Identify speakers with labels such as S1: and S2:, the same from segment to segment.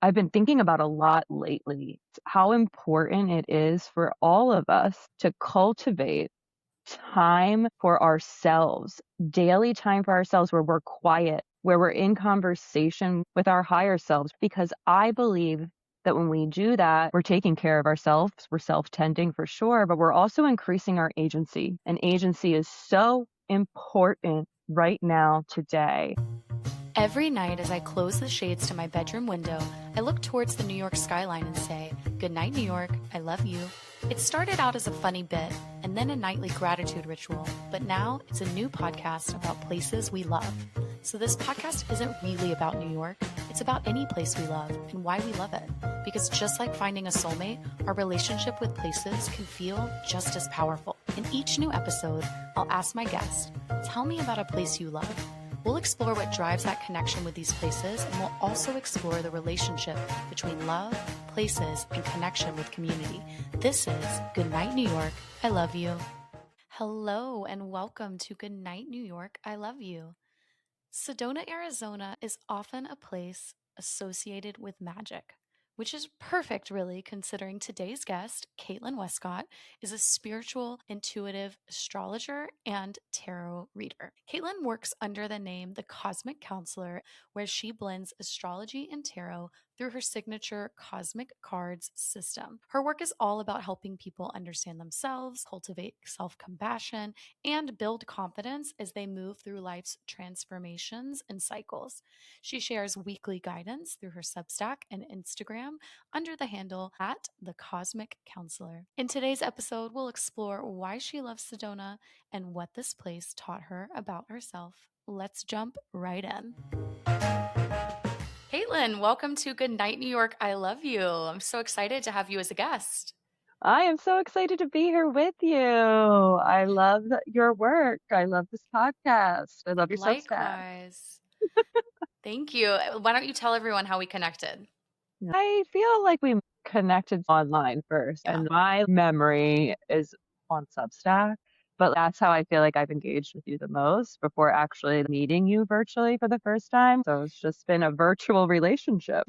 S1: I've been thinking about a lot lately how important it is for all of us to cultivate time for ourselves, daily time for ourselves where we're quiet, where we're in conversation with our higher selves. Because I believe that when we do that, we're taking care of ourselves, we're self tending for sure, but we're also increasing our agency. And agency is so important right now, today.
S2: Every night as I close the shades to my bedroom window, I look towards the New York skyline and say, "Good night, New York, I love you." It started out as a funny bit and then a nightly gratitude ritual, but now it's a new podcast about places we love. So this podcast isn't really about New York, it's about any place we love and why we love it. Because just like finding a soulmate, our relationship with places can feel just as powerful. In each new episode, I'll ask my guest, "Tell me about a place you love." We'll explore what drives that connection with these places, and we'll also explore the relationship between love, places, and connection with community. This is Good Night, New York, I Love You. Hello, and welcome to Good Night, New York, I Love You. Sedona, Arizona is often a place associated with magic, which is perfect, really, considering today's guest, Caitlin Westcott, is a spiritual, intuitive astrologer and tarot reader. Caitlin works under the name The Cosmic Counselor, where she blends astrology and tarot through her signature Cosmic Cards system. Her work is all about helping people understand themselves, cultivate self-compassion, and build confidence as they move through life's transformations and cycles. She shares weekly guidance through her Substack and Instagram under the handle at The Cosmic Counselor. In today's episode, we'll explore why she loves Sedona and what this place taught her about herself. Let's jump right in. Caitlin, welcome to Good Night, New York, I Love You. I'm so excited to have you as a guest.
S1: I am so excited to be here with you. I love your work. I love this podcast. I love your Substack.
S2: Likewise. Thank you. Why don't you tell everyone how we connected?
S1: I feel like we connected online first,
S2: Yeah.
S1: and my memory is on Substack. But that's how I feel like I've engaged with you the most before actually meeting you virtually for the first time. So it's just been a virtual relationship.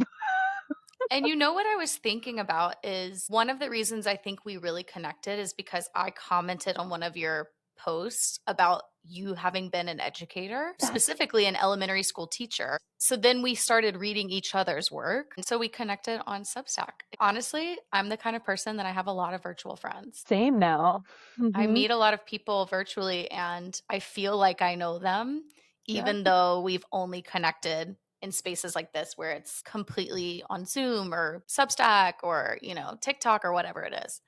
S2: And you know what I was thinking about is one of the reasons I think we really connected is because I commented on one of your posts about you having been an educator, specifically an elementary school teacher. So then we started reading each other's work. And so we connected on Substack. Honestly, I'm the kind of person that I have a lot of virtual friends.
S1: Same now.
S2: I
S1: Hmm.
S2: meet a lot of people virtually and I feel like I know them,
S1: Yeah.
S2: even though we've only connected in spaces like this where it's completely on Zoom or Substack or, TikTok or whatever it is.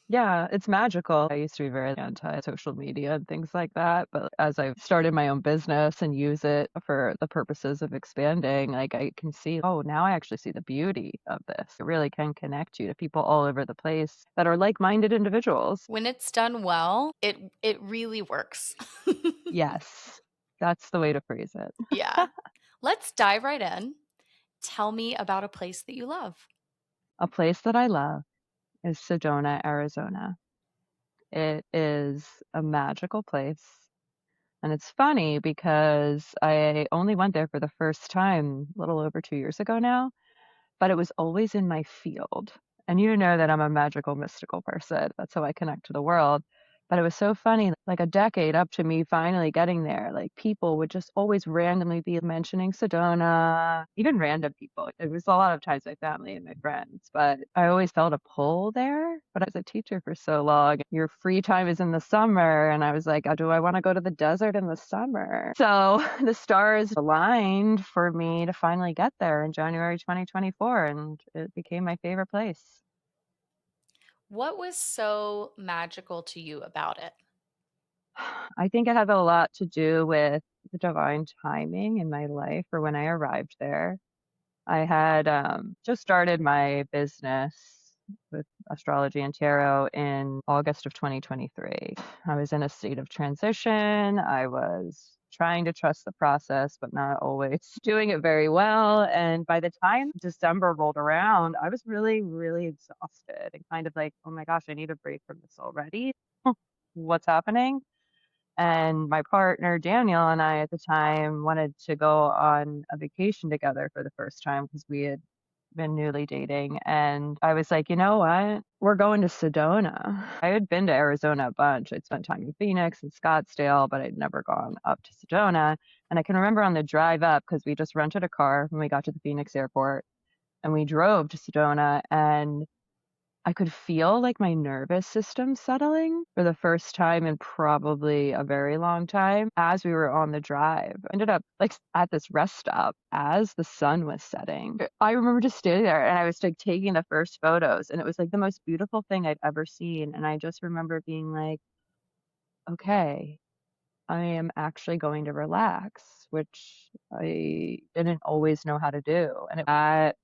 S1: Yeah, it's magical. I used to be very anti-social media and things like that, but as I've started my own business and use it for the purposes of expanding, like I can see, oh, now I actually see the beauty of this. It really can connect you to people all over the place that are like-minded individuals.
S2: When it's done well, it really works.
S1: Yes, that's the way to phrase it.
S2: Yeah. Let's dive right in. Tell me about a place that you love.
S1: A place that I love is Sedona, Arizona. It is a magical place. And it's funny because I only went there for the first time a little over 2 years ago now, but it was always in my field. And you know that I'm a magical, mystical person. That's how I connect to the world. But it was so funny, like a decade up to me finally getting there, like people would just always randomly be mentioning Sedona, even random people. It was a lot of times my family and my friends, but I always felt a pull there. But as a teacher for so long, your free time is in the summer. And I was like, oh, do I want to go to the desert in the summer? So the stars aligned for me to finally get there in January 2024, and it became my favorite place.
S2: What was so magical to you about it?
S1: I think it had a lot to do with the divine timing in my life for when I arrived there. I had just started my business with astrology and tarot in August of 2023. I was in a state of transition. I was trying to trust the process, but not always doing it very well. And by the time December rolled around, I was really, really exhausted and kind of like, oh my gosh, I need a break from this already. What's happening? And my partner, Daniel, and I at the time wanted to go on a vacation together for the first time because we had been newly dating, and I was like, you know what? We're going to Sedona. I had been to Arizona a bunch. I'd spent time in Phoenix and Scottsdale, but I'd never gone up to Sedona. And I can remember on the drive up, because we just rented a car when we got to the Phoenix airport and we drove to Sedona, and I could feel like my nervous system settling for the first time in probably a very long time as we were on the drive. I ended up like at this rest stop as the sun was setting. I remember just standing there and I was like taking the first photos, and it was like the most beautiful thing I'd ever seen. And I just remember being like, okay, I am actually going to relax, which I didn't always know how to do. And that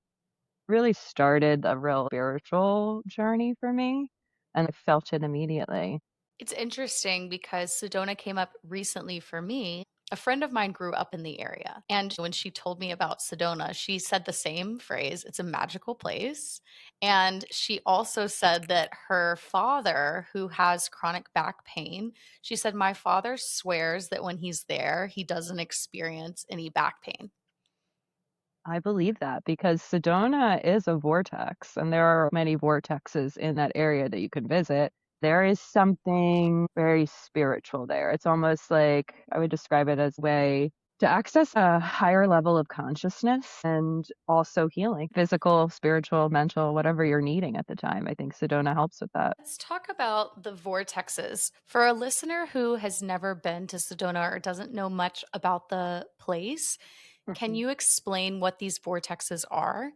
S1: really started a real spiritual journey for me, and I felt it immediately.
S2: It's interesting because Sedona came up recently for me. A friend of mine grew up in the area. And when she told me about Sedona, she said the same phrase, it's a magical place. And she also said that her father, who has chronic back pain, she said, my father swears that when he's there, he doesn't experience any back pain.
S1: I believe that because Sedona is a vortex, and there are many vortexes in that area that you can visit. There is something very spiritual there. It's almost like I would describe it as a way to access a higher level of consciousness and also healing, physical, spiritual, mental, whatever you're needing at the time. I think Sedona helps with that.
S2: Let's talk about the vortexes. For a listener who has never been to Sedona or doesn't know much about the place, can you explain what these vortexes are?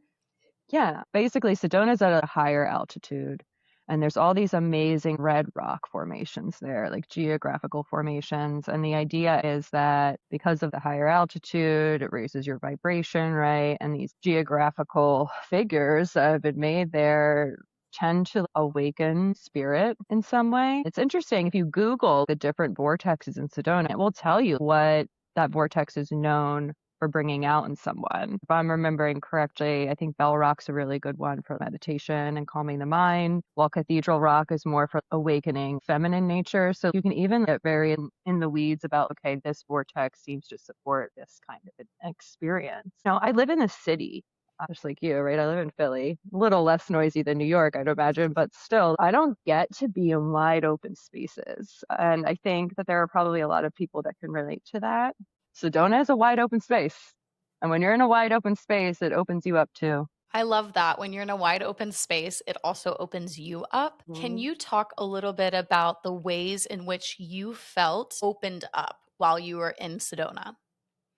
S1: Yeah, basically Sedona's at a higher altitude, and there's all these amazing red rock formations there, like geographical formations. And the idea is that because of the higher altitude, it raises your vibration, right? And these geographical figures that have been made there tend to awaken spirit in some way. It's interesting if you Google the different vortexes in Sedona, it will tell you what that vortex is known for bringing out in someone. If I'm remembering correctly, I think Bell Rock's a really good one for meditation and calming the mind, while Cathedral Rock is more for awakening feminine nature. So you can even get very in the weeds about, okay, this vortex seems to support this kind of an experience. Now, I live in a city. Just like you, right? I live in Philly, a little less noisy than New York, I'd imagine, but still, I don't get to be in wide open spaces. And I think that there are probably a lot of people that can relate to that. Sedona is a wide open space. And when you're in a wide open space, it opens you up too.
S2: I love that. When you're in a wide open space, it also opens you up. Can
S1: Mhm.
S2: you talk a little bit about the ways in which you felt opened up while you were in Sedona?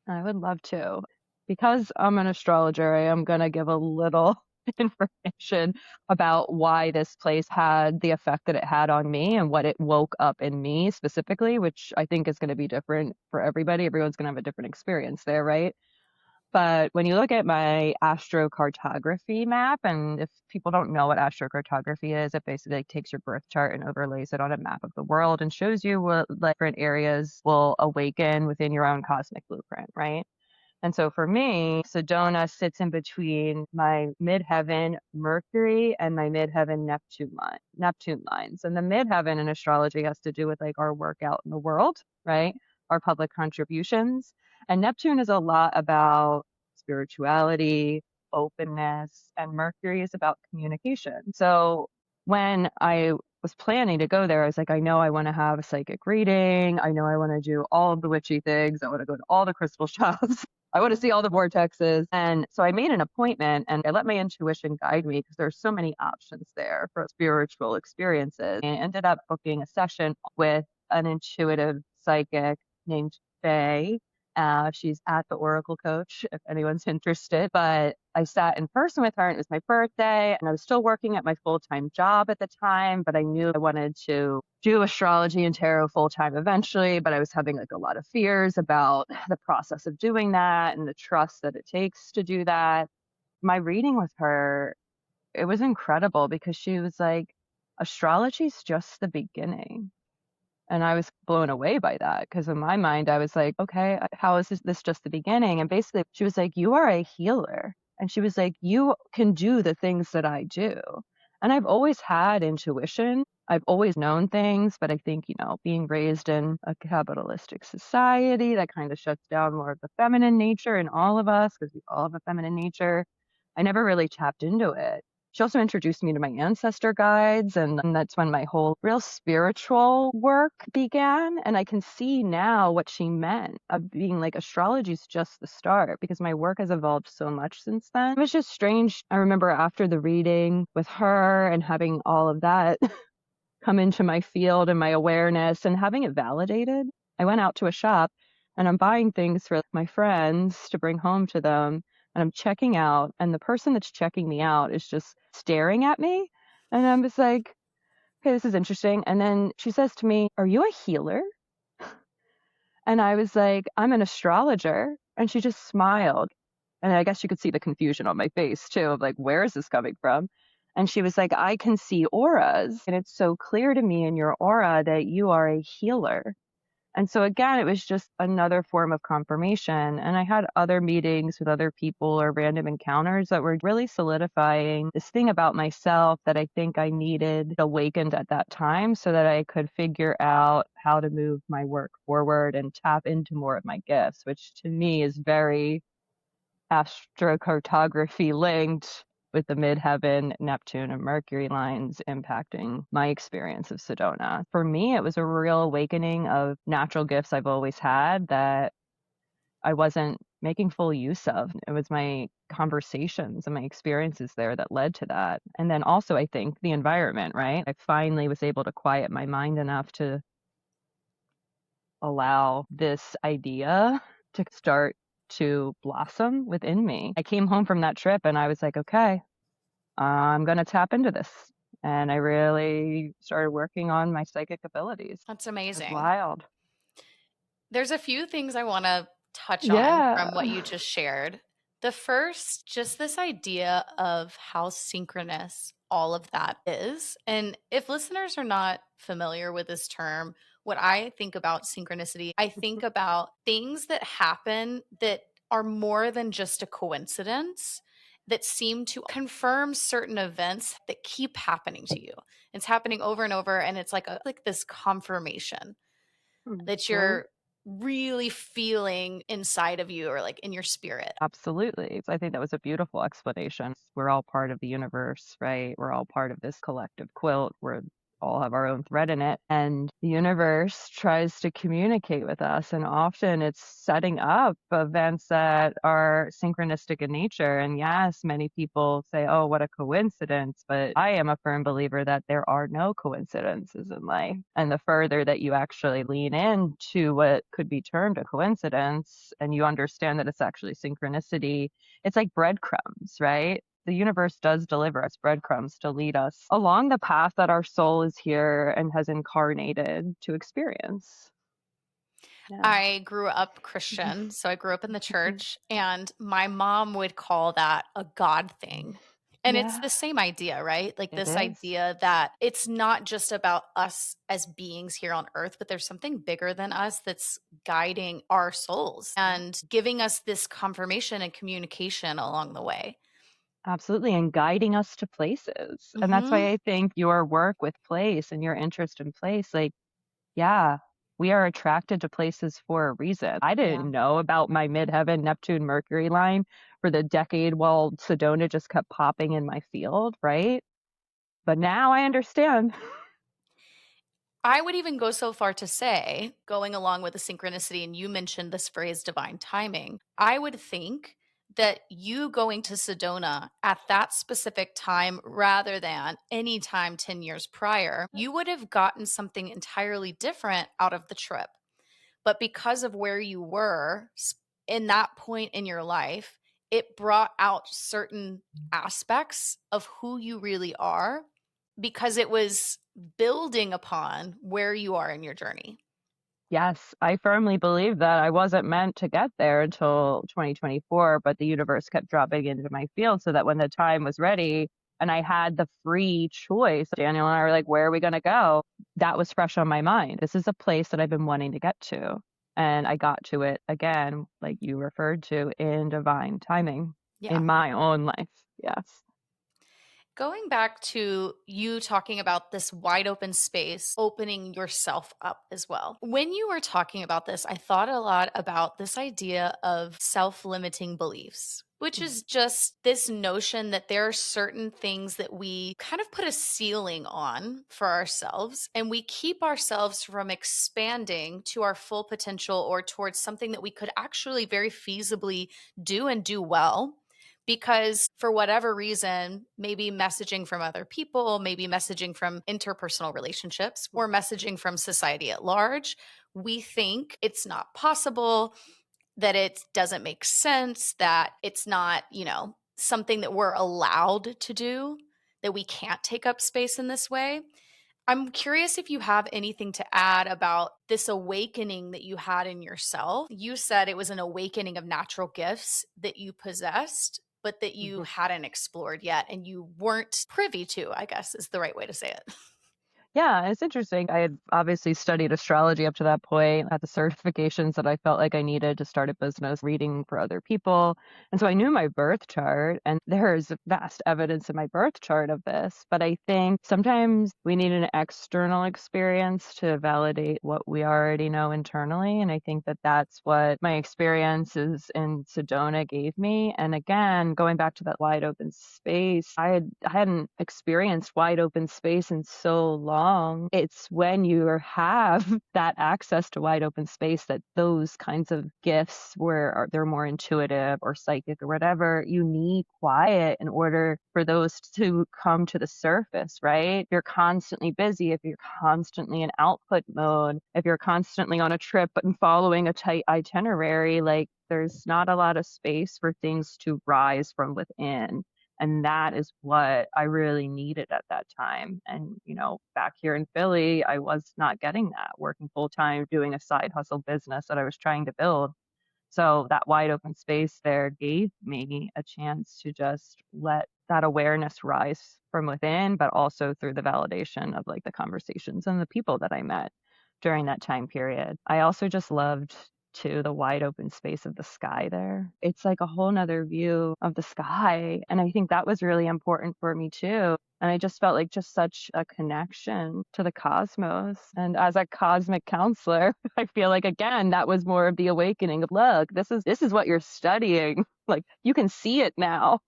S1: I would love to. Because I'm an astrologer, I am going to give a little information about why this place had the effect that it had on me and what it woke up in me specifically, which I think is going to be different for everybody. Everyone's going to have a different experience there, right? But when you look at my astrocartography map, and if people don't know what astrocartography is, it basically like takes your birth chart and overlays it on a map of the world and shows you what like, different areas will awaken within your own cosmic blueprint, right? And so for me, Sedona sits in between my midheaven Mercury and my midheaven Neptune lines. And the midheaven in astrology has to do with like our work out in the world, right? Our public contributions. And Neptune is a lot about spirituality, openness, and Mercury is about communication. So when I was planning to go there, I was like, I know I want to have a psychic reading. I know I want to do all of the witchy things. I want to go to all the crystal shops. I want to see all the vortexes. And so I made an appointment and I let my intuition guide me because there's so many options there for spiritual experiences. And I ended up booking a session with an intuitive psychic named Faye. She's at the Oracle Coach if anyone's interested. But I sat in person with her and it was my birthday and I was still working at my full-time job at the time, but I knew I wanted to do astrology and tarot full-time eventually, but I was having like a lot of fears about the process of doing that and the trust that it takes to do that. My reading with her, it was incredible because she was like, astrology's just the beginning. And I was blown away by that because in my mind, I was like, okay, how is this just the beginning? And basically, she was like, you are a healer. And she was like, you can do the things that I do. And I've always had intuition. I've always known things, but I think, being raised in a capitalistic society that kind of shuts down more of the feminine nature in all of us because we all have a feminine nature. I never really tapped into it. She also introduced me to my ancestor guides, and that's when my whole real spiritual work began. And I can see now what she meant of being like astrology is just the start because my work has evolved so much since then. It was just strange. I remember after the reading with her and having all of that come into my field and my awareness and having it validated. I went out to a shop and I'm buying things for my friends to bring home to them. And I'm checking out, and the person that's checking me out is just staring at me. And I'm just like, okay, this is interesting. And then she says to me, "Are you a healer?" And I was like, "I'm an astrologer." And she just smiled. And I guess you could see the confusion on my face too, of like, where is this coming from? And she was like, "I can see auras. And it's so clear to me in your aura that you are a healer." And so again, it was just another form of confirmation. And I had other meetings with other people or random encounters that were really solidifying this thing about myself that I think I needed awakened at that time so that I could figure out how to move my work forward and tap into more of my gifts, which to me is very astrocartography linked with the midheaven, Neptune, and Mercury lines impacting my experience of Sedona. For me, it was a real awakening of natural gifts I've always had that I wasn't making full use of. It was my conversations and my experiences there that led to that. And then also, I think the environment, right? I finally was able to quiet my mind enough to allow this idea to start to blossom within me. I came home from that trip and I was like, okay, I'm going to tap into this. And I really started working on my psychic abilities.
S2: That's
S1: It's
S2: amazing.
S1: wild.
S2: There's a few things I want to touch on from what
S1: Yeah.
S2: you just shared. The first, just this idea of how synchronous all of that is. And if listeners are not familiar with this term, what I think about synchronicity, I think about things that happen that are more than just a coincidence, that seem to confirm certain events that keep happening to you. It's happening over and over, and it's like this confirmation that
S1: Mhm.
S2: you're really feeling inside of you or like in your spirit.
S1: Absolutely. I think that was a beautiful explanation. We're all part of the universe, right? We're all part of this collective quilt. We're all have our own thread in it. And the universe tries to communicate with us. And often it's setting up events that are synchronistic in nature. And yes, many people say, oh, what a coincidence. But I am a firm believer that there are no coincidences in life. And the further that you actually lean into what could be termed a coincidence and you understand that it's actually synchronicity, it's like breadcrumbs, right? The universe does deliver us breadcrumbs to lead us along the path that our soul is here and has incarnated to experience. Yeah.
S2: I grew up Christian, so I grew up in the church, and my mom would call that a God thing. And it's
S1: Yeah,
S2: the same idea, right? Like
S1: it
S2: this
S1: is.
S2: idea that it's not just about us as beings here on earth, but there's something bigger than us that's guiding our souls and giving us this confirmation and communication along the way.
S1: Absolutely. And guiding us to places. And that's
S2: Hmm.
S1: why I think your work with place and your interest in place, like, yeah, we are attracted to places for a reason. I
S2: Yeah.
S1: didn't know about my midheaven Neptune Mercury line for the decade while Sedona just kept popping in my field, right? But now I understand.
S2: I would even go so far to say, going along with the synchronicity, and you mentioned this phrase divine timing, I would think that you going to Sedona at that specific time rather than any time 10 years prior, you would have gotten something entirely different out of the trip. But because of where you were in that point in your life, it brought out certain aspects of who you really are because it was building upon where you are in your journey.
S1: Yes, I firmly believe that I wasn't meant to get there until 2024, but the universe kept dropping into my field so that when the time was ready and I had the free choice, Daniel and I were like, where are we going to go? That was fresh on my mind. This is a place that I've been wanting to get to. And I got to it again, like you referred to, in divine timing
S2: Yeah.
S1: in my own life. Yes.
S2: Going back to you talking about this wide open space, opening yourself up as well. When you were talking about this, I thought a lot about this idea of self limiting beliefs. Which is just this notion that there are certain things that we kind of put a ceiling on for ourselves, and we keep ourselves from expanding to our full potential or towards something that we could actually very feasibly do and do well. Because for whatever reason, maybe messaging from other people, maybe messaging from interpersonal relationships, or messaging from society at large, we think it's not possible, that it doesn't make sense, that it's not, something that we're allowed to do, that we can't take up space in this way. I'm curious if you have anything to add about this awakening that you had in yourself. You said it was an awakening of natural gifts that you possessed, but that you
S1: Mhm.
S2: hadn't explored yet and you weren't privy to, I guess is the right way to say it.
S1: Yeah, it's interesting. I had obviously studied astrology up to that point, had the certifications that I felt like I needed to start a business, reading for other people. And so I knew my birth chart, and there's vast evidence in my birth chart of this. But I think sometimes we need an external experience to validate what we already know internally. And I think that that's what my experiences in Sedona gave me. And again, going back to that wide open space, I hadn't experienced wide open space in so long. It's when you have that access to wide open space that those kinds of gifts where they're more intuitive or psychic or whatever, you need quiet in order for those to come to the surface, right? If you're constantly busy, if you're constantly in output mode, if you're constantly on a trip and following a tight itinerary, like there's not a lot of space for things to rise from within. And that is what I really needed at that time. And, back here in Philly, I was not getting that, working full time, doing a side hustle business that I was trying to build. So that wide open space there gave me a chance to just let that awareness rise from within, but also through the validation of like the conversations and the people that I met during that time period. I also just loved too the wide open space of the sky there. It's like a whole nother view of the sky. And I think that was really important for me too. And I just felt like just such a connection to the cosmos. And as a cosmic counselor, I feel like again that was more of the awakening of look, this is what you're studying. Like you can see it now.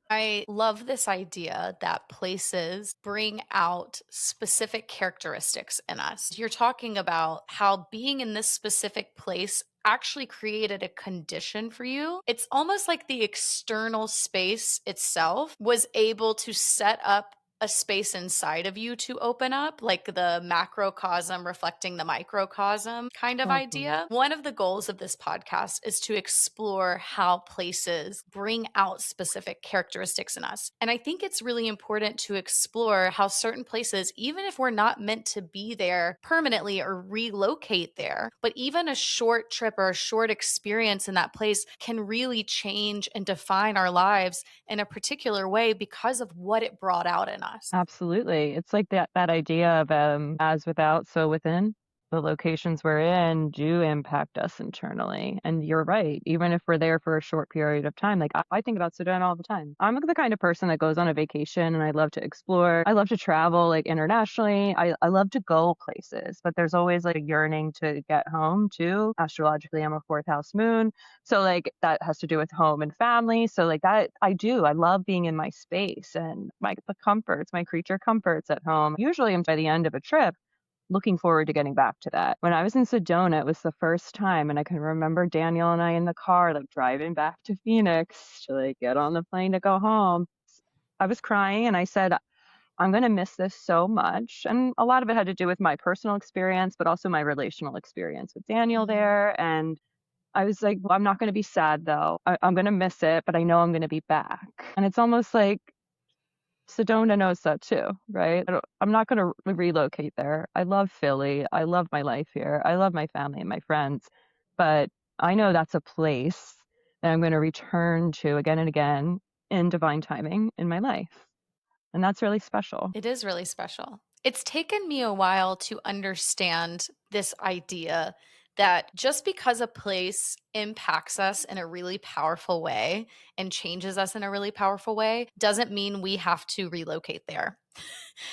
S2: I love this idea that places bring out specific characteristics in us. You're talking about how being in this specific place actually created a condition for you. It's almost like the external space itself was able to set up a space inside of you to open up, like the macrocosm reflecting the microcosm kind of
S1: Mhm.
S2: idea. One of the goals of this podcast is to explore how places bring out specific characteristics in us. And I think it's really important to explore how certain places, even if we're not meant to be there permanently or relocate there, but even a short trip or a short experience in that place can really change and define our lives in a particular way because of what it brought out in us.
S1: Absolutely. It's like that idea of as without, so within. The locations we're in do impact us internally. And you're right. Even if we're there for a short period of time, like I think about Sedona all the time. I'm the kind of person that goes on a vacation and I love to explore. I love to travel like internationally. I love to go places, but there's always like a yearning to get home too. Astrologically, I'm a fourth house moon. So like that has to do with home and family. So like that I do. I love being in my space and the comforts, my creature comforts at home. Usually I'm by the end of a trip looking forward to getting back to that. When I was in Sedona, it was the first time and I can remember Daniel and I in the car like driving back to Phoenix to like get on the plane to go home. I was crying and I said, I'm going to miss this so much. And a lot of it had to do with my personal experience, but also my relational experience with Daniel
S2: Mhm.
S1: there. And I was like, well, I'm not going to be sad though. I'm going to miss it, but I know I'm going to be back. And it's almost like Sedona knows that too, right? I'm not going to relocate there. I love Philly. I love my life here. I love my family and my friends. But I know that's a place that I'm going to return to again and again in divine timing in my life. And that's really special.
S2: It is really special. It's taken me a while to understand this idea that just because a place impacts us in a really powerful way and changes us in a really powerful way doesn't mean we have to relocate there.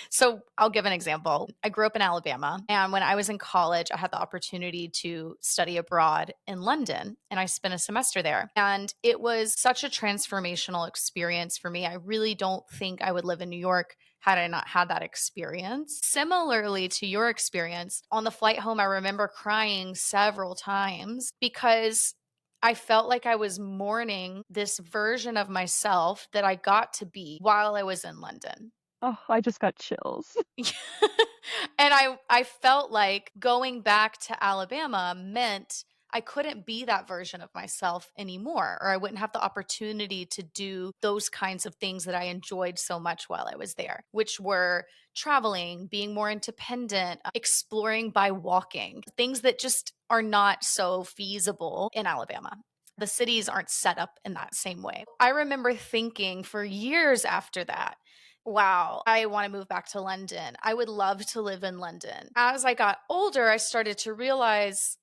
S2: So I'll give an example. I grew up in Alabama, and when I was in college, I had the opportunity to study abroad in London, and I spent a semester there. And it was such a transformational experience for me. I really don't think I would live in New York had I not had that experience. Similarly to your experience, on the flight home, I remember crying several times because I felt like I was mourning this version of myself that I got to be while I was in London.
S1: Oh, I just got chills.
S2: And I felt like going back to Alabama meant I couldn't be that version of myself anymore, or I wouldn't have the opportunity to do those kinds of things that I enjoyed so much while I was there, which were traveling, being more independent, exploring by walking, things that just are not so feasible in Alabama. The cities aren't set up in that same way. I remember thinking for years after that, wow, I want to move back to London. I would love to live in London. As I got older, I started to realize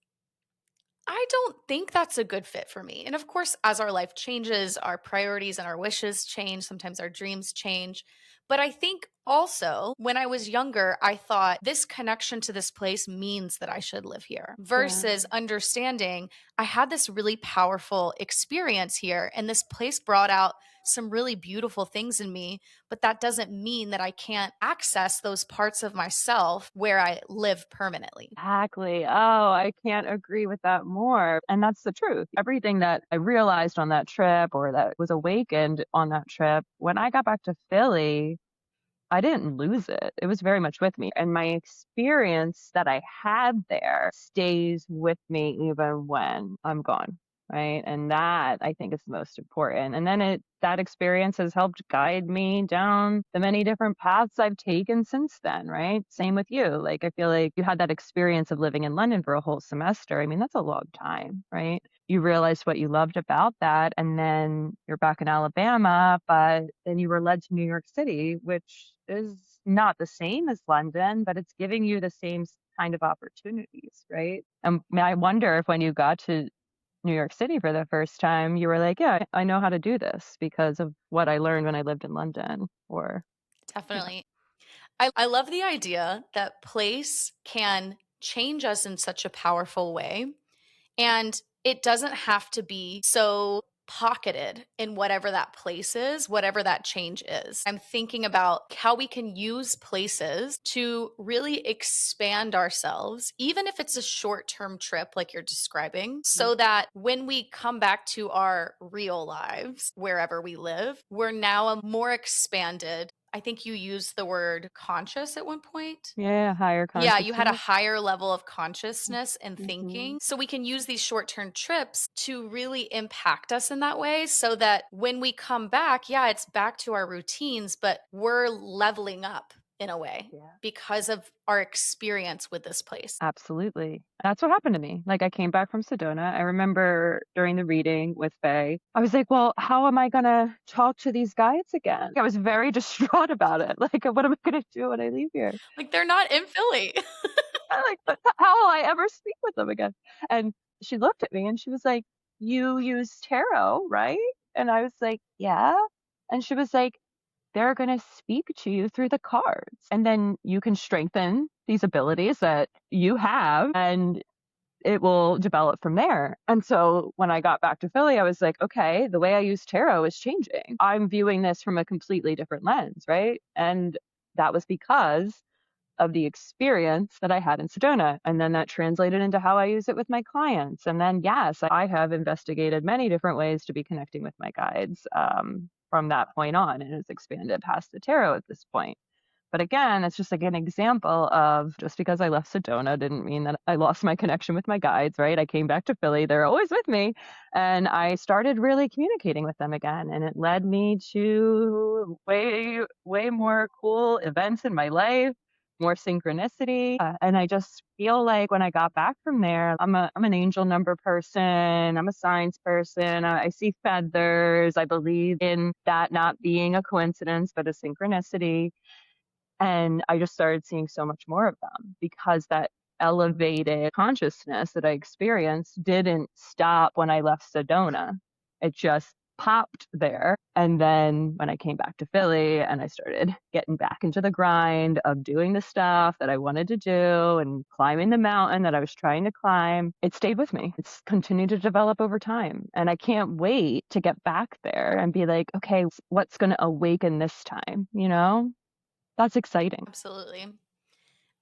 S2: I don't think that's a good fit for me. And of course, as our life changes, our priorities and our wishes change. Sometimes our dreams change. But I think also when I was younger, I thought this connection to this place means that I should live here
S1: Yeah.
S2: versus understanding I had this really powerful experience here and this place brought out some really beautiful things in me. But that doesn't mean that I can't access those parts of myself where I live permanently.
S1: Exactly. Oh, I can't agree with that more. And that's the truth. Everything that I realized on that trip or that was awakened on that trip, when I got back to Philly, I didn't lose it. It was very much with me. And my experience that I had there stays with me even when I'm gone. Right. And that I think is the most important. And then that experience has helped guide me down the many different paths I've taken since then. Right. Same with you. Like, I feel like you had that experience of living in London for a whole semester. I mean, that's a long time. Right. You realized what you loved about that. And then you're back in Alabama, but then you were led to New York City, which is not the same as London, but it's giving you the same kind of opportunities, right? And I wonder if when you got to New York City for the first time, you were like, yeah, I know how to do this because of what I learned when I lived in London, or, you know,
S2: Definitely. I love the idea that place can change us in such a powerful way. And it doesn't have to be so pocketed in whatever that place is, whatever that change is. I'm thinking about how we can use places to really expand ourselves, even if it's a short term trip like you're describing, so that when we come back to our real lives, wherever we live, we're now a more expanded. I think you used the word conscious at one point.
S1: yeah, higher
S2: Yeah, you had a
S1: consciousness.
S2: higher level of consciousness and
S1: Hmm.
S2: thinking. So we can use these short-term trips to really impact us in that way so that when we come back, yeah, it's back to our routines, but we're leveling up in a way
S1: Yeah.
S2: because of our experience with this place.
S1: Absolutely. That's what happened to me. Like, I came back from Sedona. I remember during the reading with Faye, I was like, well, how am I going to talk to these guides again? I was very distraught about it. Like, what am I going to do when I leave here?
S2: Like they're not in Philly.
S1: I'm like, how will I ever speak with them again? And she looked at me and she was like, you use tarot, right? And I was like, yeah. And she was like, they're going to speak to you through the cards. And then you can strengthen these abilities that you have and it will develop from there. And so when I got back to Philly, I was like, okay, the way I use tarot is changing. I'm viewing this from a completely different lens, right? And that was because of the experience that I had in Sedona. And then that translated into how I use it with my clients. And then, yes, I have investigated many different ways to be connecting with my guides from that point on. And it's expanded past the tarot at this point. But again, it's just like an example of just because I left Sedona didn't mean that I lost my connection with my guides, right? I came back to Philly. They're always with me. And I started really communicating with them again. And it led me to way, way more cool events in my life, more synchronicity. And I just feel like when I got back from there, I'm an angel number person. I'm a science person. I see feathers. I believe in that not being a coincidence, but a synchronicity. And I just started seeing so much more of them because that elevated consciousness that I experienced didn't stop when I left Sedona. It just popped there. And then when I came back to Philly and I started getting back into the grind of doing the stuff that I wanted to do and climbing the mountain that I was trying to climb, it stayed with me. It's continued to develop over time. And I can't wait to get back there and be like, okay, what's going to awaken this time? You know, that's exciting.
S2: Absolutely.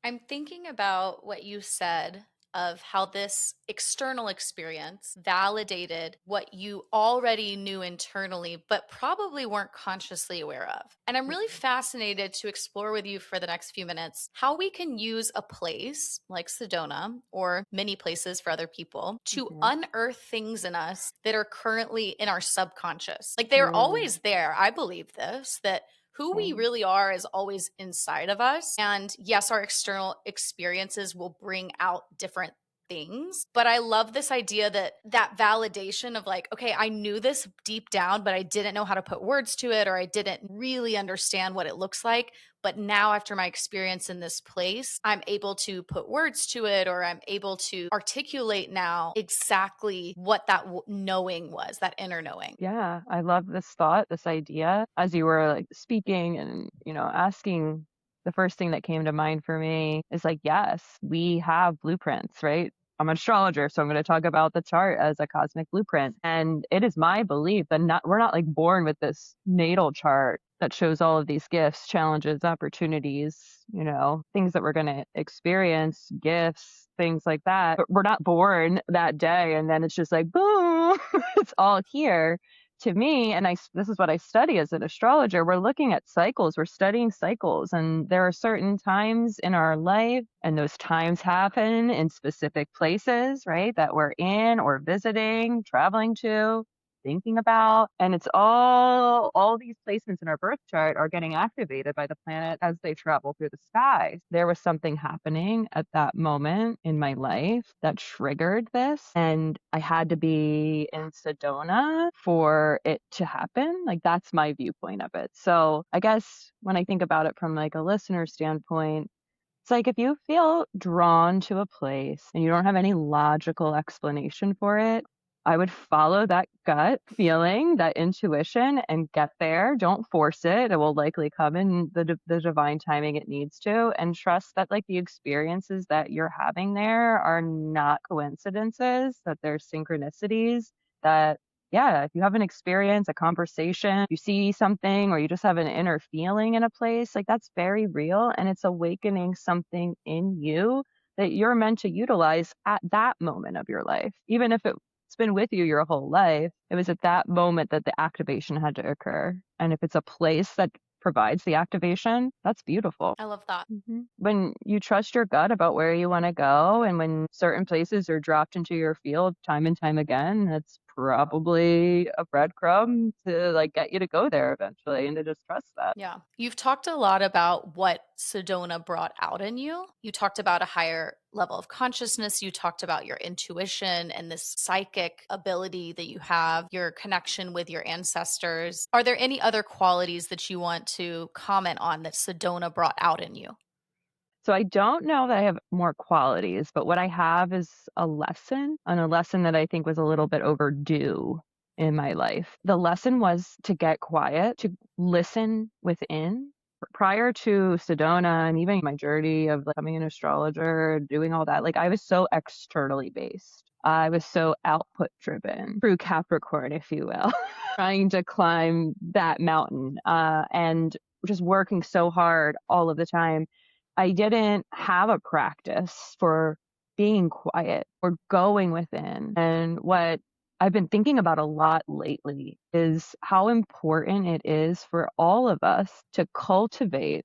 S2: I'm thinking about what you said of how this external experience validated what you already knew internally, but probably weren't consciously aware of. And I'm really fascinated to explore with you for the next few minutes how we can use a place like Sedona or many places for other people to
S1: Mhm.
S2: unearth things in us that are currently in our subconscious. Like they are
S1: Mm,
S2: always there. I believe this, that who we
S1: same.
S2: really are is always inside of us. And yes, our external experiences will bring out different things, but I love this idea that that validation of like, okay, I knew this deep down, but I didn't know how to put words to it, or I didn't really understand what it looks like. But now, after my experience in this place, I'm able to put words to it, or I'm able to articulate now exactly what that knowing was, that inner knowing.
S1: Yeah, I love this thought, this idea. As you were like speaking and, asking, the first thing that came to mind for me is like, yes, we have blueprints, right? I'm an astrologer, so I'm going to talk about the chart as a cosmic blueprint. And it is my belief that we're not like born with this natal chart that shows all of these gifts, challenges, opportunities, things that we're going to experience, gifts, things like that. But we're not born that day and then it's just like, boom, it's all here to me. And this is what I study as an astrologer. We're looking at cycles, we're studying cycles, and there are certain times in our life, and those times happen in specific places, right, that we're in or visiting, traveling to, thinking about. And it's all these placements in our birth chart are getting activated by the planet as they travel through the skies. There was something happening at that moment in my life that triggered this, and I had to be in Sedona for it to happen. Like, that's my viewpoint of it. So I guess when I think about it from like a listener standpoint, it's like if you feel drawn to a place and you don't have any logical explanation for it, I would follow that gut feeling, that intuition, and get there. Don't force it. It will likely come in the divine timing it needs to, and trust that like the experiences that you're having there are not coincidences, that they're synchronicities, that yeah, if you have an experience, a conversation, you see something, or you just have an inner feeling in a place, like that's very real and it's awakening something in you that you're meant to utilize at that moment of your life. Even if it's been with you your whole life, it was at that moment that the activation had to occur. And if it's a place that provides the activation, that's beautiful.
S2: I love that.
S1: When you trust your gut about where you want to go, and when certain places are dropped into your field time and time again, that's probably a breadcrumb to like get you to go there eventually, and to just trust that.
S2: Yeah. You've talked a lot about what Sedona brought out in you. You talked about a higher level of consciousness. You talked about your intuition and this psychic ability that you have, your connection with your ancestors. Are there any other qualities that you want to comment on that Sedona brought out in you?
S1: So I don't know that I have more qualities, but what I have is a lesson, and a lesson that I think was a little bit overdue in my life. The lesson was to get quiet, to listen within. Prior to Sedona and even my journey of like becoming an astrologer, doing all that, like I was so externally based. I was so output driven through Capricorn, if you will, trying to climb that mountain, and just working so hard all of the time. I didn't have a practice for being quiet or going within. And what I've been thinking about a lot lately is how important it is for all of us to cultivate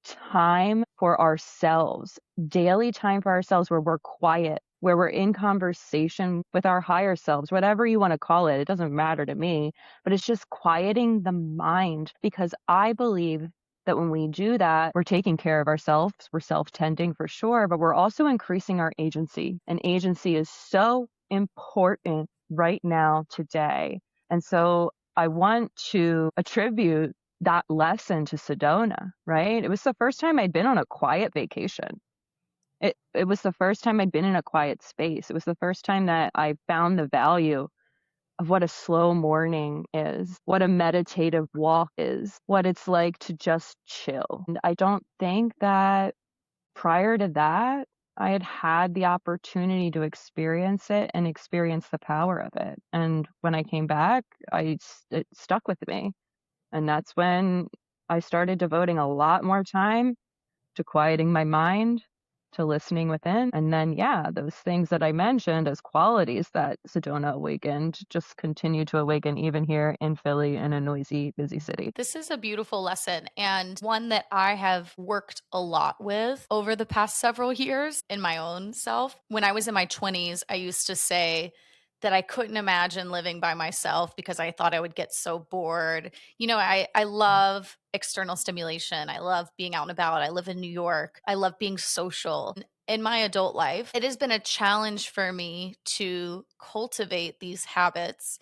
S1: time for ourselves, daily time for ourselves where we're quiet, where we're in conversation with our higher selves, whatever you want to call it. It doesn't matter to me, but it's just quieting the mind, because I believe that when we do that, we're taking care of ourselves, we're self tending for sure, but we're also increasing our agency. And agency is so important right now, today. And so I want to attribute that lesson to Sedona, right? It was the first time I'd been on a quiet vacation. It was the first time I'd been in a quiet space. It was the first time that I found the value of what a slow morning is, what a meditative walk is, what it's like to just chill. And I don't think that prior to that, I had had the opportunity to experience it and experience the power of it. And when I came back, it stuck with me. And that's when I started devoting a lot more time to quieting my mind, to listening within. And then, yeah, those things that I mentioned as qualities that Sedona awakened just continue to awaken even here in Philly in a noisy, busy city.
S2: This is a beautiful lesson and one that I have worked a lot with over the past several years in my own self. When I was in my 20s, I used to say that I couldn't imagine living by myself because I thought I would get so bored. I love external stimulation. I love being out and about. I live in New York. I love being social. In my adult life, it has been a challenge for me to cultivate these habits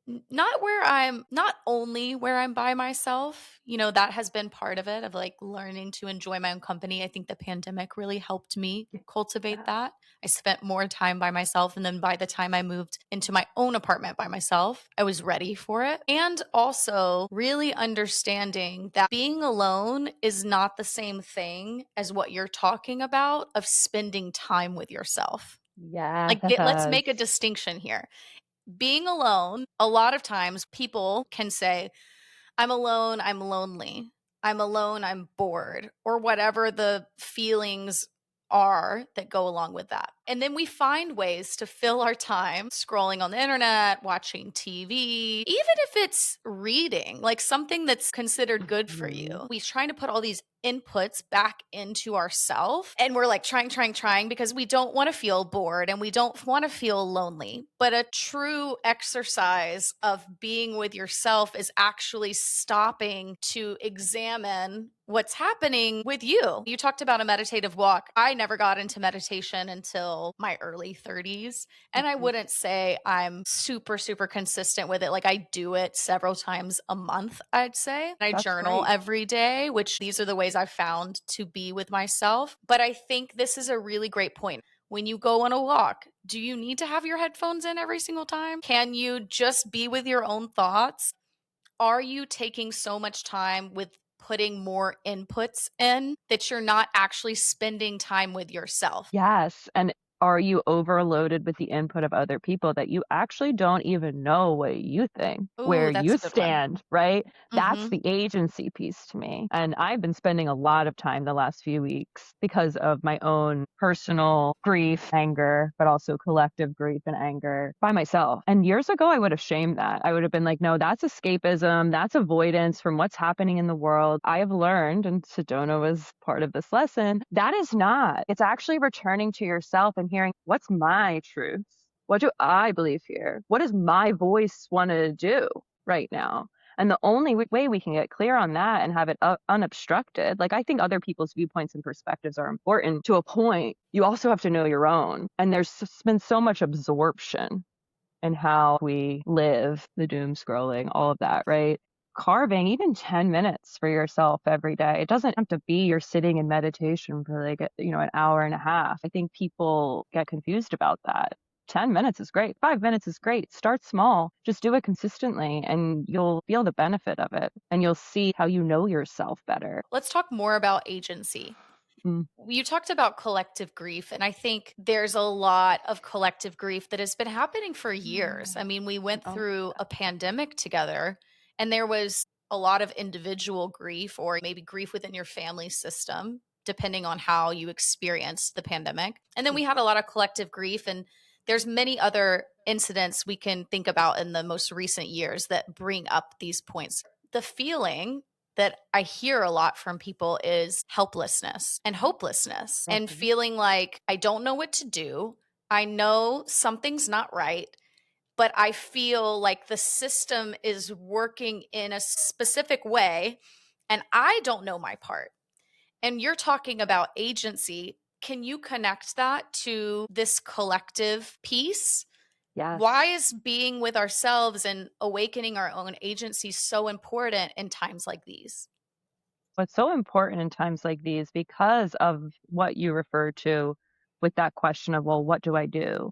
S2: not only where I'm by myself, that has been part of it, of like learning to enjoy my own company. I think the pandemic really helped me cultivate
S1: Yes.
S2: that. I spent more time by myself. And then by the time I moved into my own apartment by myself, I was ready for it. And also really understanding that being alone is not the same thing as what you're talking about of spending time with yourself. Like, let's make a
S1: Yes.
S2: distinction here. Being alone, a lot of times people can say, I'm alone, I'm lonely. I'm alone, I'm bored, or whatever the feelings are that go along with that. And then we find ways to fill our time scrolling on the internet, watching TV, even if it's reading, like something that's considered good for
S1: Mhm.
S2: you. We're trying to put all these inputs back into ourself and we're like trying because we don't want to feel bored and we don't want to feel lonely. But a true exercise of being with yourself is actually stopping to examine what's happening with you. You talked about a meditative walk. I never got into meditation until my early 30s. And I
S1: Mhm.
S2: wouldn't say I'm super, super consistent with it. Like I do it several times a month, I'd say. I
S1: That's
S2: journal
S1: great.
S2: every day, which these are the ways I've found to be with myself. But I think this is a really great point. When you go on a walk, do you need to have your headphones in every single time? Can you just be with your own thoughts? Are you taking so much time with putting more inputs in that you're not actually spending time with yourself?
S1: Yes, and are you overloaded with the input of other people that you actually don't even know what you think, where
S2: Ooh, that's
S1: you
S2: a good one.
S1: stand, right? That's
S2: Mhm.
S1: the agency piece to me. And I've been spending a lot of time the last few weeks because of my own personal grief, anger, but also collective grief and anger by myself. And years ago, I would have shamed that. I would have been like, no, that's escapism. That's avoidance from what's happening in the world. I have learned, and Sedona was part of this lesson, that is not. It's actually returning to yourself and hearing, what's my truth? What do I believe here? What does my voice want to do right now? And the only way we can get clear on that and have it unobstructed, like I think other people's viewpoints and perspectives are important to a point. You also have to know your own. And been so much absorption in how we live, the doom scrolling, all of that, right? Carving even 10 minutes for yourself every day. It doesn't have to be you're sitting in meditation for like, an hour and a half. I think people get confused about that. 10 minutes is great. 5 minutes is great. Start small. Just do it consistently and you'll feel the benefit of it and you'll see how you know yourself better.
S2: Let's talk more about agency.
S1: Mm,
S2: You talked about collective grief, and I think there's a lot of collective grief that has been happening for years. I mean, we went
S1: oh,
S2: through a pandemic together, and there was a lot of individual grief, or maybe grief within your family system, depending on how you experienced the pandemic. And then
S1: yeah.
S2: we had a lot of collective grief, and there's many other incidents we can think about in the most recent years that bring up these points. The feeling that I hear a lot from people is helplessness and hopelessness and
S1: Mhm.
S2: feeling like I don't know what to do. I know something's not right, but I feel like the system is working in a specific way and I don't know my part. And you're talking about agency. Can you connect that to this collective piece? Why
S1: Yes.
S2: is being with ourselves and awakening our own agency so important in times like these?
S1: What's so important in times like these because of what you refer to with that question of, well, what do I do?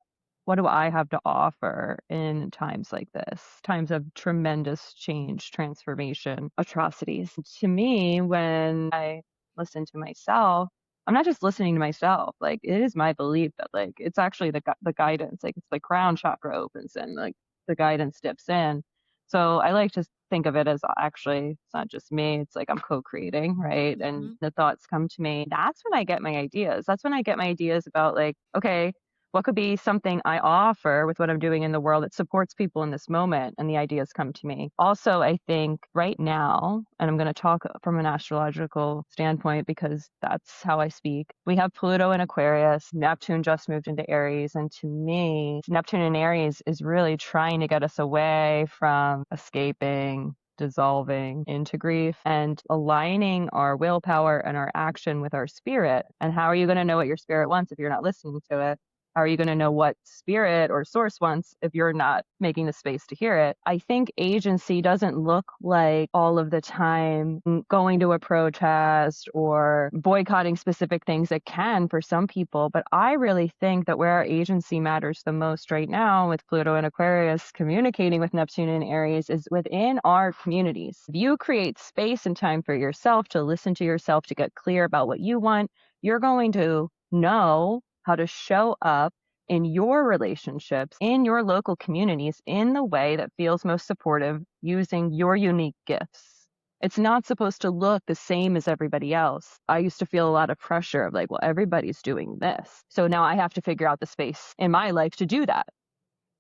S1: what do I have to offer in times like this, times of tremendous change, transformation, atrocities? To me, when I listen to myself, I'm not just listening to myself. Like, it is my belief that, like, it's actually the guidance. Like, it's the crown chakra opens and, like, the guidance dips in. So I like to think of it as actually it's not just me. It's like I'm co-creating, right? And
S2: Mhm.
S1: the thoughts come to me. That's when I get my ideas. That's when I get my ideas about, like, okay, what could be something I offer with what I'm doing in the world that supports people in this moment? And the ideas come to me. Also, I think right now, and I'm going to talk from an astrological standpoint because that's how I speak. We have Pluto in Aquarius. Neptune just moved into Aries. And to me, Neptune in Aries is really trying to get us away from escaping, dissolving into grief and aligning our willpower and our action with our spirit. And how are you going to know what your spirit wants if you're not listening to it? How are you going to know what spirit or source wants if you're not making the space to hear it? I think agency doesn't look like all of the time going to a protest or boycotting specific things. It can for some people, but I really think that where our agency matters the most right now with Pluto and Aquarius communicating with Neptune and Aries is within our communities. If you create space and time for yourself to listen to yourself, to get clear about what you want, you're going to know how to show up in your relationships, in your local communities, in the way that feels most supportive using your unique gifts. It's not supposed to look the same as everybody else. I used to feel a lot of pressure of like, well, everybody's doing this. So now I have to figure out the space in my life to do that.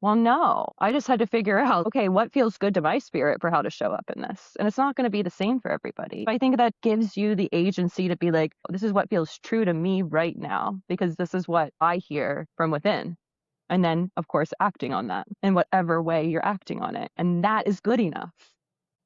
S1: Well, no, I just had to figure out, okay, what feels good to my spirit for how to show up in this. And it's not going to be the same for everybody. I think that gives you the agency to be like, this is what feels true to me right now, because this is what I hear from within. And then, of course, acting on that in whatever way you're acting on it. And that is good enough.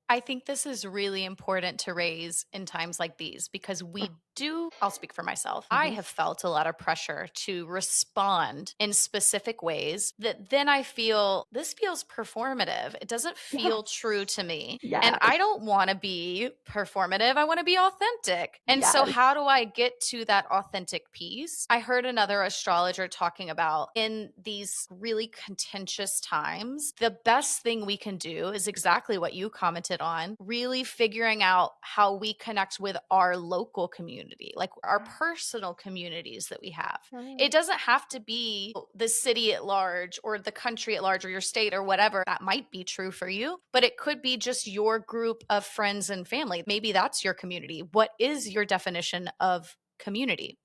S2: I think this is really important to raise in times like these because we do, I'll speak for myself. I
S1: Mhm.
S2: have felt a lot of pressure to respond in specific ways that then I feel this feels performative. It doesn't feel
S1: Yes.
S2: true to me. And
S1: Yes.
S2: I don't want to be performative. I want to be authentic. And so,
S1: Yes.
S2: how do I get to that authentic piece? I heard another astrologer talking about in these really contentious times, the best thing we can do is exactly what you commented on, really figuring out how we connect with our local community, like our personal communities that we have. It doesn't have to be the city at large or the country at large or your state or whatever. That might be true for you, but it could be just your group of friends and family. Maybe that's your community. What is your definition of community?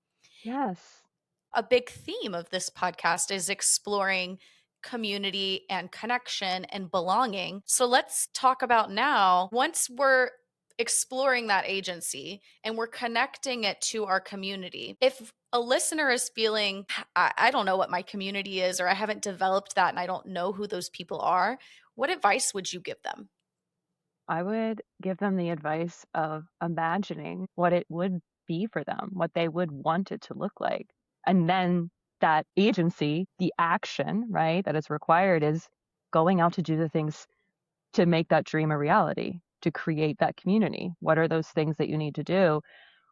S1: Yes.
S2: A big theme of this podcast is exploring community and connection and belonging. So let's talk about now, once we're exploring that agency and we're connecting it to our community. If a listener is feeling, I don't know what my community is, or I haven't developed that and I don't know who those people are, what advice would you give them?
S1: I would give them the advice of imagining what it would be for them, what they would want it to look like. And then that agency, the action, right, that is required is going out to do the things to make that dream a reality, to create that community. What are those things that you need to do?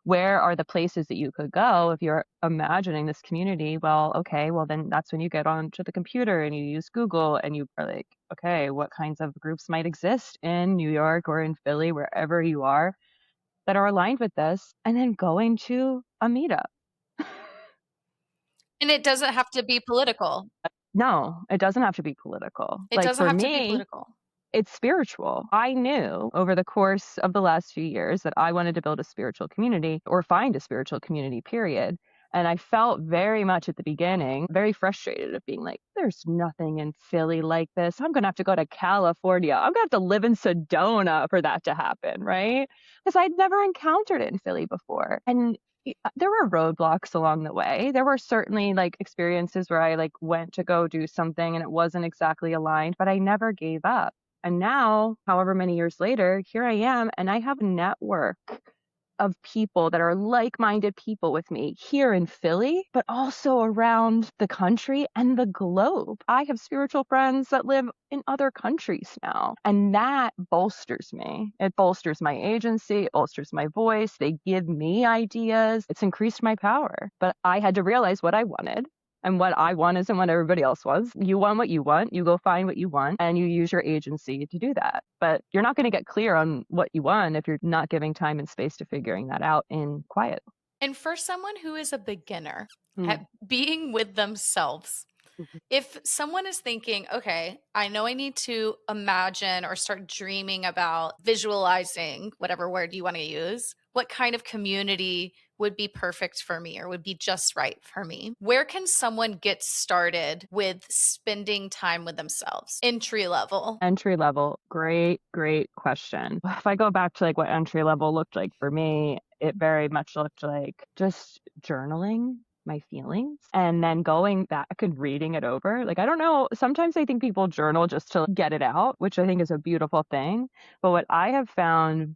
S1: Where are the places that you could go if you're imagining this community? Well, okay, well, then that's when you get onto the computer and you use Google and you are like, okay, what kinds of groups might exist in New York or in Philly, wherever you are, that are aligned with this, and then going to a meetup.
S2: And it doesn't have to be political.
S1: No, it doesn't have to be political.
S2: It
S1: Like
S2: doesn't
S1: for
S2: have to be
S1: me,
S2: political.
S1: it's spiritual. I knew over the course of the last few years that I wanted to build a spiritual community or find a spiritual community, period. And I felt very much at the beginning very frustrated of being like, there's nothing in Philly like this. I'm going to have to go to California. I'm going to have to live in Sedona for that to happen, right? Because I'd never encountered it in Philly before. And there were roadblocks along the way. There were certainly like experiences where I like went to go do something and it wasn't exactly aligned, but I never gave up. And now, however many years later, here I am, and I have a network of people that are like minded people with me here in Philly, but also around the country and the globe. I have spiritual friends that live in other countries now, and that bolsters me. It bolsters my agency, it bolsters my voice. They give me ideas. It's increased my power. But I had to realize what I wanted. And what I want isn't what everybody else wants. You want what you want, you go find what you want, and you use your agency to do that. But you're not going to get clear on what you want if you're not giving time and space to figuring that out in quiet.
S2: And for someone who is a beginner
S1: Mm.
S2: at being with themselves,
S1: Mhm.
S2: if someone is thinking, okay, I know I need to imagine or start dreaming about visualizing, whatever word you want to use, what kind of community would be perfect for me or would be just right for me? Where can someone get started with spending time with themselves? Entry level.
S1: Entry level, great question. If I go back to like what entry level looked like for me, it very much looked like just journaling my feelings and then going back and reading it over. Like, I don't know, sometimes I think people journal just to get it out, which I think is a beautiful thing. But what I have found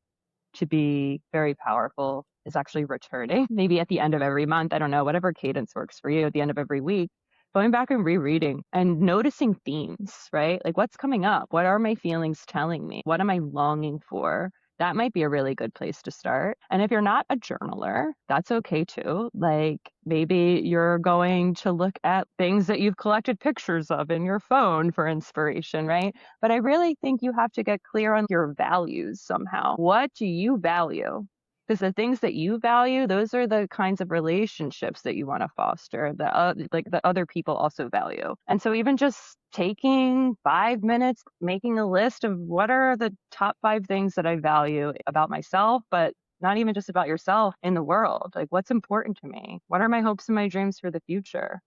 S1: to be very powerful is actually returning, maybe at the end of every month. I don't know, whatever cadence works for you, at the end of every week, going back and rereading and noticing themes, right? Like, what's coming up? What are my feelings telling me? What am I longing for? That might be a really good place to start. And if you're not a journaler, that's okay too. Like, maybe you're going to look at things that you've collected pictures of in your phone for inspiration, right? But I really think you have to get clear on your values somehow. What do you value? Because the things that you value, those are the kinds of relationships that you want to foster that like the other people also value. And so even just taking 5 minutes, making a list of what are the top 5 things that I value about myself, but not even just about yourself in the world. Like, what's important to me? What are my hopes and my dreams for the future?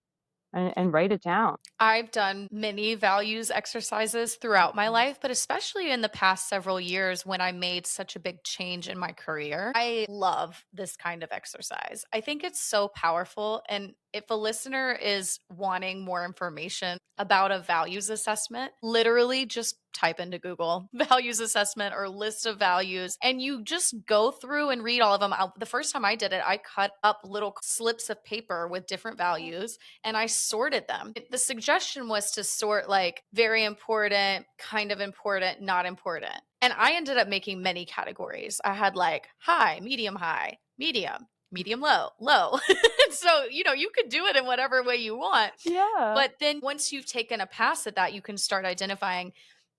S1: And write it down.
S2: I've done many values exercises throughout my life, but especially in the past several years when I made such a big change in my career. I love this kind of exercise. I think it's so powerful. And if a listener is wanting more information about a values assessment, literally just type into Google values assessment or list of values, and you just go through and read all of them. The first time I did it, I cut up little slips of paper with different values and I sorted them. The suggestion was to sort like very important, kind of important, not important. And I ended up making many categories. I had like high, medium, medium low, low. So, you could do it in whatever way you want.
S1: Yeah.
S2: But then once you've taken a pass at that, you can start identifying,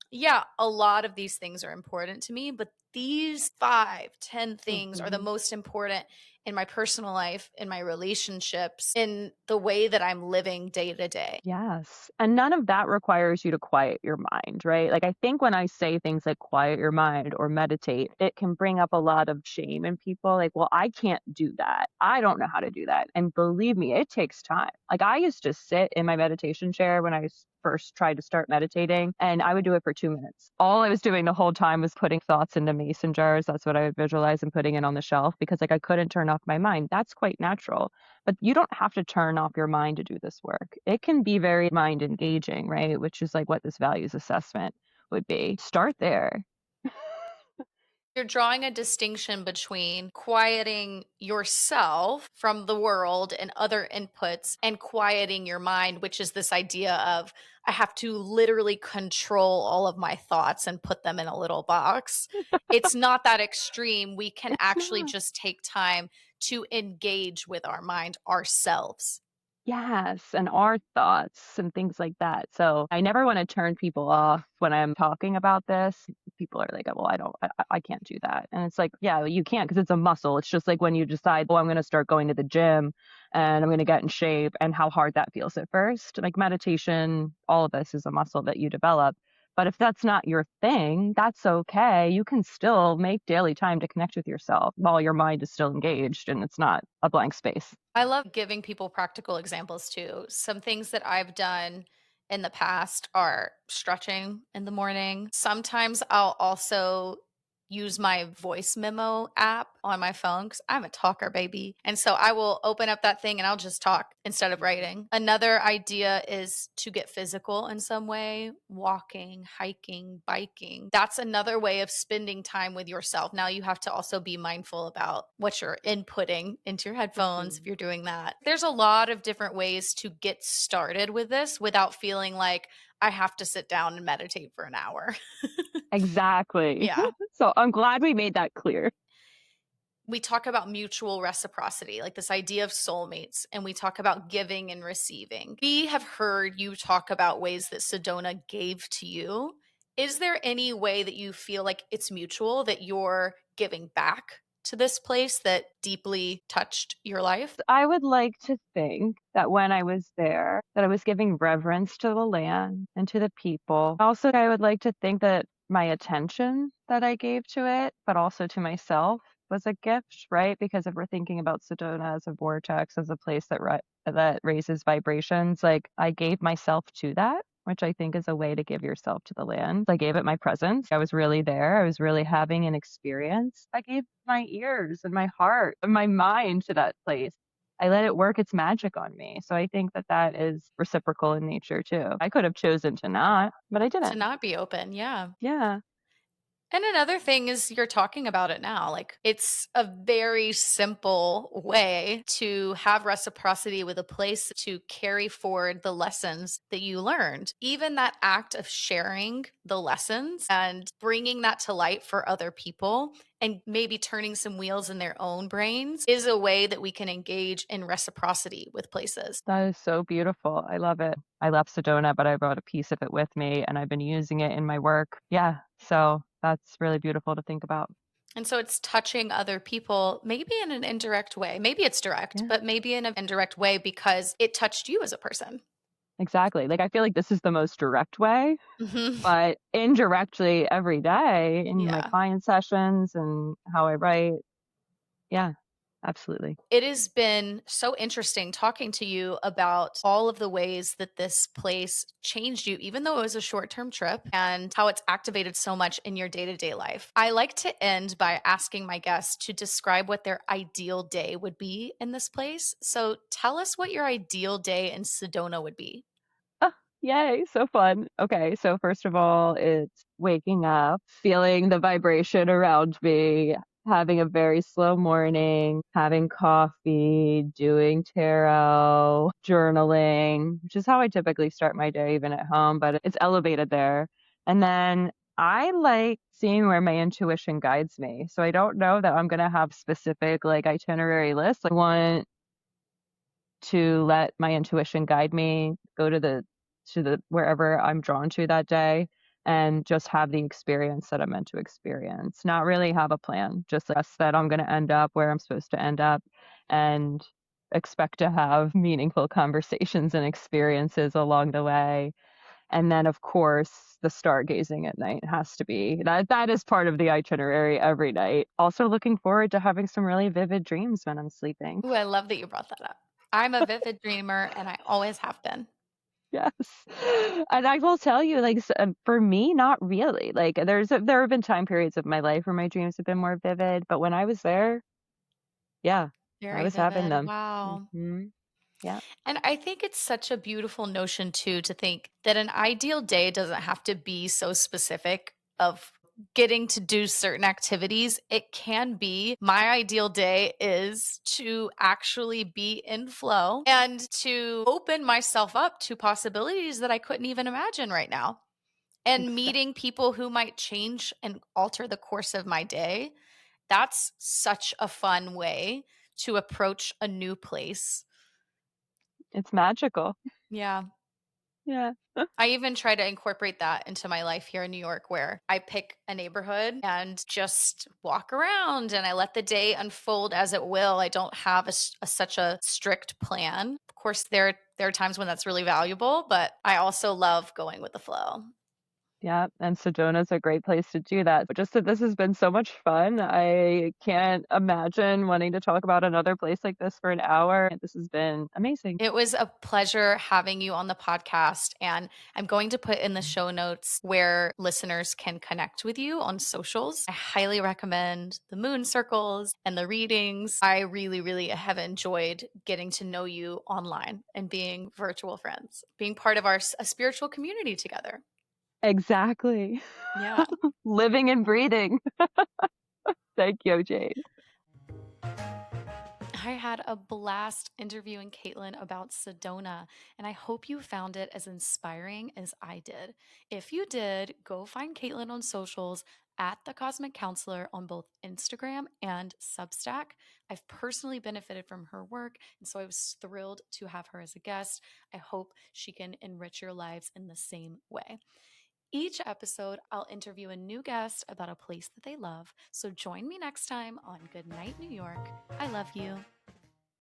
S2: yeah, a lot of these things are important to me, but these 5, 10 things are the
S1: Mhm.
S2: most important in my personal life, in my relationships, in the way that I'm living day to day.
S1: Yes. And none of that requires you to quiet your mind, right? Like, I think when I say things like quiet your mind or meditate, it can bring up a lot of shame in people. Like, well, I can't do that. I don't know how to do that. And believe me, it takes time. Like, I used to sit in my meditation chair when I first tried to start meditating, and I would do it for 2 minutes. All I was doing the whole time was putting thoughts into mason jars. That's what I would visualize and putting it on the shelf because, like, I couldn't turn off my mind. That's quite natural. But you don't have to turn off your mind to do this work. It can be very mind engaging, right? Which is like what this values assessment would be. Start there.
S2: You're drawing a distinction between quieting yourself from the world and other inputs and quieting your mind, which is this idea of I have to literally control all of my thoughts and put them in a little box. It's not that extreme. We can
S1: It's
S2: actually
S1: not.
S2: just take time to engage with our mind ourselves.
S1: Yes, and our thoughts and things like that. So I never want to turn people off when I'm talking about this. People are like, well, I can't do that. And it's like, yeah, you can't because it's a muscle. It's just like when you decide, oh, I'm going to start going to the gym and I'm going to get in shape and how hard that feels at first. Like meditation, all of this is a muscle that you develop. But if that's not your thing, that's okay. You can still make daily time to connect with yourself while your mind is still engaged and it's not a blank space.
S2: I love giving people practical examples too. Some things that I've done in the past are stretching in the morning. Sometimes I'll also use my voice memo app on my phone because I'm a talker, baby. And so I will open up that thing and I'll just talk instead of writing. Another idea is to get physical in some way, walking, hiking, biking. That's another way of spending time with yourself. Now you have to also be mindful about what you're inputting into your headphones if
S1: Mhm.
S2: you're doing that. There's a lot of different ways to get started with this without feeling like I have to sit down and meditate for an hour.
S1: Exactly.
S2: Yeah.
S1: So I'm glad we made that clear.
S2: we talk about mutual reciprocity, like this idea of soulmates, and we talk about giving and receiving. We have heard you talk about ways that Sedona gave to you. Is there any way that you feel like it's mutual, that you're giving back to this place that deeply touched your life?
S1: I would like to think that when I was there, that I was giving reverence to the land and to the people. Also, I would like to think that my attention that I gave to it, but also to myself, was a gift, right? Because if we're thinking about Sedona as a vortex, as a place that raises vibrations, like I gave myself to that, which I think is a way to give yourself to the land. I gave it my presence. I was really there. I was really having an experience. I gave my ears and my heart and my mind to that place. I let it work its magic on me. So I think that that is reciprocal in nature too. I could have chosen to not, but I
S2: To
S1: didn't.
S2: not be open, yeah.
S1: Yeah,
S2: And another thing is you're talking about it now. Like it's a very simple way to have reciprocity with a place to carry forward the lessons that you learned. Even that act of sharing the lessons and bringing that to light for other people and maybe turning some wheels in their own brains is a way that we can engage in reciprocity with places.
S1: that is so beautiful. I love it. I left Sedona, but I brought a piece of it with me and I've been using it in my work. Yeah. So that's really beautiful to think about.
S2: And so it's touching other people, maybe in an indirect way. Maybe it's direct,
S1: Yeah.
S2: but maybe in an indirect way because it touched you as a person.
S1: Exactly. Like I feel like this is the most direct way,
S2: Hmm.
S1: but indirectly every day in my
S2: Yeah.
S1: client sessions and how I write. Yeah, absolutely.
S2: It has been so interesting talking to you about all of the ways that this place changed you, even though it was a short term trip, and how it's activated so much in your day to day life. I like to end by asking my guests to describe what their ideal day would be in this place. So tell us what your ideal day in Sedona would be.
S1: Oh, yay, so fun. Okay, so first of all, it's waking up, feeling the vibration around me, having a very slow morning, having coffee, doing tarot, journaling, which is how I typically start my day even at home, but it's elevated there. And then I like seeing where my intuition guides me. So I don't know that I'm going to have specific like itinerary lists. I want to let my intuition guide me, go to the wherever I'm drawn to that day and just have the experience that I'm meant to experience. Not really have a plan, just trust that I'm going to end up where I'm supposed to end up and expect to have meaningful conversations and experiences along the way. And then of course, the stargazing at night has to be that is part of the itinerary every night. Also looking forward to having some really vivid dreams when I'm sleeping.
S2: Ooh, I love that you brought that up. I'm a vivid dreamer and I always have been.
S1: Yes. And I will tell you, like, for me, not really. Like, there have been time periods of my life where my dreams have been more vivid, but when I was there, yeah, I
S2: Very
S1: was having
S2: vivid.
S1: them.
S2: Wow.
S1: Yeah,
S2: And I think it's such a beautiful notion too to think that an ideal day doesn't have to be so specific of getting to do certain activities. It can be my ideal day is to actually be in flow and to open myself up to possibilities that I couldn't even imagine right now. And
S1: exactly.
S2: meeting people who might change and alter the course of my day. That's such a fun way to approach a new place.
S1: It's magical.
S2: Yeah.
S1: Yeah.
S2: I even try to incorporate that into my life here in New York, where I pick a neighborhood and just walk around and I let the day unfold as it will. I don't have such a strict plan. Of course, there are times when that's really valuable, but I also love going with the flow.
S1: Yeah, and Sedona's a great place to do that. But just that this has been so much fun. I can't imagine wanting to talk about another place like this for an hour. This has been amazing.
S2: It was a pleasure having you on the podcast. And I'm going to put in the show notes where listeners can connect with you on socials. I highly recommend the moon circles and the readings. I really, really have enjoyed getting to know you online and being virtual friends, being part of a spiritual community together.
S1: Exactly.
S2: Yeah.
S1: Living and breathing. Thank you, Jade.
S2: I had a blast interviewing Caitlin about Sedona, and I hope you found it as inspiring as I did. If you did, go find Caitlin on socials at The Cosmic Counselor on both Instagram and Substack. I've personally benefited from her work, and so I was thrilled to have her as a guest. I hope she can enrich your lives in the same way. Each episode, I'll interview a new guest about a place that they love. So join me next time on Good Night, New York. I love you.